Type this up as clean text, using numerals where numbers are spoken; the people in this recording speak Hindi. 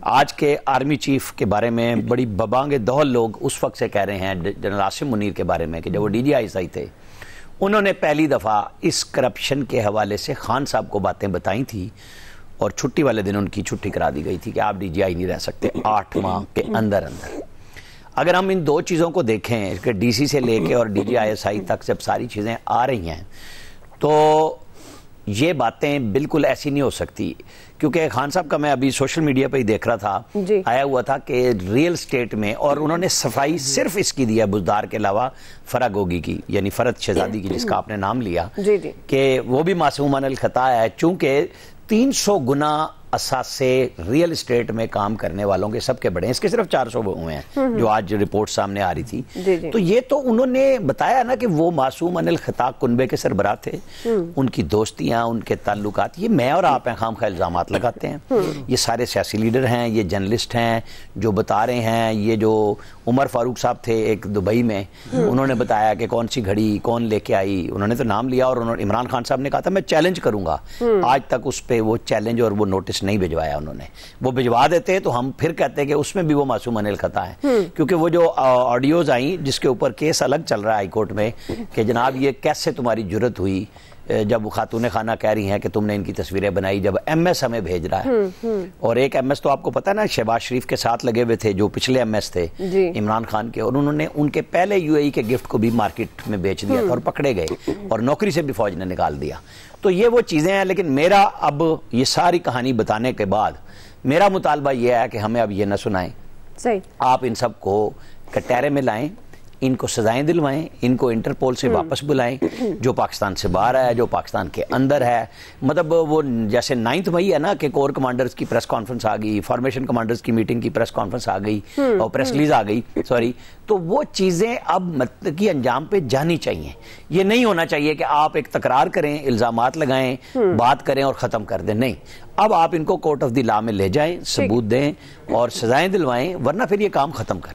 आज के आर्मी चीफ के बारे में बड़ी बबांगे दौल लोग उस वक्त से कह रहे हैं जनरल आसिम मुनीर के बारे में कि जब वो DGI थे उन्होंने पहली दफ़ा इस करप्शन के हवाले से खान साहब को बातें बताई थी और छुट्टी वाले दिन उनकी छुट्टी करा दी गई थी कि आप DGI नहीं रह सकते 8 माह के अंदर अंदर। अगर हम इन दो चीज़ों को देखें कि DC से लेके और DGI तक जब सारी चीज़ें आ रही हैं तो ये बातें बिल्कुल ऐसी नहीं हो सकती, क्योंकि खान साहब का मैं अभी सोशल मीडिया पे ही देख रहा था, आया हुआ था कि रियल स्टेट में, और उन्होंने सफाई सिर्फ इसकी दी है बुजदार के अलावा फरागोगी की, यानी फरद शहजादी की जिसका आपने नाम लिया कि वो भी मासूमान अल खता है, चूंकि 300 गुना असासे रियल एस्टेट में काम करने वालों के सबके बड़े हैं, इसके सिर्फ 400 हुए हैं जो आज रिपोर्ट सामने आ रही थी। तो ये तो उन्होंने बताया ना कि वो मासूम अनिल खता कुनबे के सरबराह थे, उनकी दोस्तियां, उनके ताल्लुकात, ये मैं और आप हैं खामखा इल्जामात लगाते हैं। ये सारे सियासी लीडर हैं, ये जर्नलिस्ट हैं जो बता रहे हैं, ये जो उमर फारूक साहब थे एक दुबई में, उन्होंने बताया कि कौन सी घड़ी कौन लेके आई, उन्होंने तो नाम लिया और उन्होंने इमरान खान साहब ने कहा था मैं चैलेंज करूंगा, आज तक उस पर वो चैलेंज और वो नोटिस नहीं भिजवाया उन्होंने। वो भिजवा देते तो हम फिर कहते हैं कि उसमें भी वो मासूम अनिल खता है, क्योंकि वो जो ऑडियोज आई जिसके ऊपर केस अलग चल रहा है हाईकोर्ट में कि जनाब ये कैसे तुम्हारी जुर्रत हुई जब खातून खाना कह रही हैं कि तुमने इनकी तस्वीरें बनाई, जब MS हमें भेज रहा है। और एक MS तो आपको पता है ना शहबाज शरीफ के साथ लगे हुए थे जो पिछले MS थे इमरान खान के, और उन्होंने उनके पहले UAE के गिफ्ट को भी मार्केट में बेच दिया था और पकड़े गए और नौकरी से भी फौज ने निकाल दिया। तो ये वो चीजें हैं, लेकिन मेरा अब ये सारी कहानी बताने के बाद मेरा मुतालबा यह है कि हमें अब ये न सुनाएं, सही आप इन सब को कटहरे में लाएं, इनको सजाएं दिलवाएं, इनको इंटरपोल से वापस बुलाएं, जो पाकिस्तान से बाहर है, जो पाकिस्तान के अंदर है। मतलब वो जैसे 9 मई है ना कि कोर कमांडर्स की प्रेस कॉन्फ्रेंस आ गई, फॉर्मेशन कमांडर्स की मीटिंग की प्रेस कॉन्फ्रेंस आ गई और प्रेस रिलीज आ गई, सॉरी, तो वो चीजें अब मतलब की अंजाम पे जानी चाहिए। ये नहीं होना चाहिए कि आप एक तकरार करें, इल्जामात लगाएं, बात करें और खत्म कर दें। नहीं, अब आप इनको कोर्ट ऑफ द लॉ में ले जाएं, सबूत दें और सजाएं दिलवाएं, वरना फिर ये काम खत्म करें।